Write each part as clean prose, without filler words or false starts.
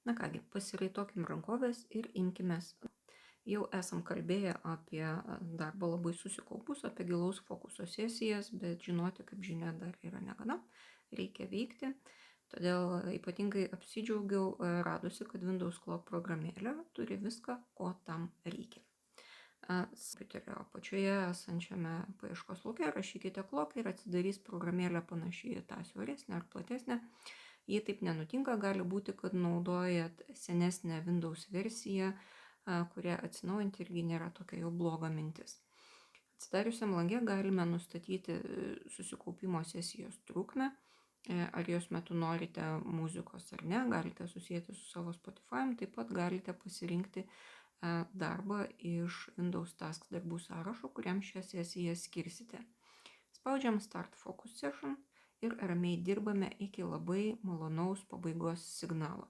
Na kągi, pasiraitokim rankoves ir imkimės. Jau esam kalbėję apie darbą labai susikaupus, apie gilaus fokuso sesijas, bet žinoti, kaip žinia, dar yra negana, reikia veikti. Todėl ypatingai apsidžiaugiau radusi, kad Windows Clock programėlė turi viską, ko tam reikia. Kompiuterio apačioje esančiame paieškos lauke rašykite Clock ir atsidarys programėlė panašiai į tą siauresnę ar platesnę. Jei taip nenutinka, gali būti, kad naudojat senesnę Windows versiją, kurią atsinaujinti irgi nėra tokia jau bloga mintis. Atsidariusiam lange galime nustatyti susikaupimo sesijos trukmę, ar jos metu norite muzikos ar ne, galite susijęti su savo Spotify, taip pat galite pasirinkti darbą iš Windows Tasks darbų sąrašo, kuriam šią sesiją skirsite. Spaudžiam Start Focus Session ir ramiai dirbame iki labai malonaus pabaigos signalo.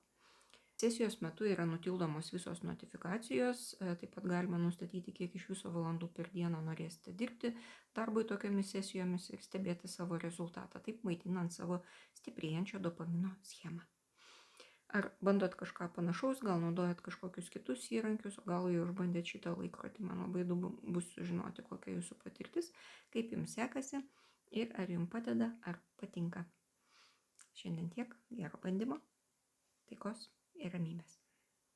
Sesijos metu yra nutildomos visos notifikacijos, taip pat galima nustatyti, kiek iš viso valandų per dieną norėsite dirbti darbui tokiomis sesijomis ir stebėti savo rezultatą, taip maitinant savo stiprėjančio dopamino schemą. Ar bandot kažką panašaus, gal naudojat kažkokius kitus įrankius, o gal jau išbandėt šitą laikrodį, man labai įdomu bus sužinoti, kokia jūsų patirtis, kaip jums sekasi ir ar jums padeda, ar patinka. Šiandien tiek, gero bandymo, taikos ir ramybės.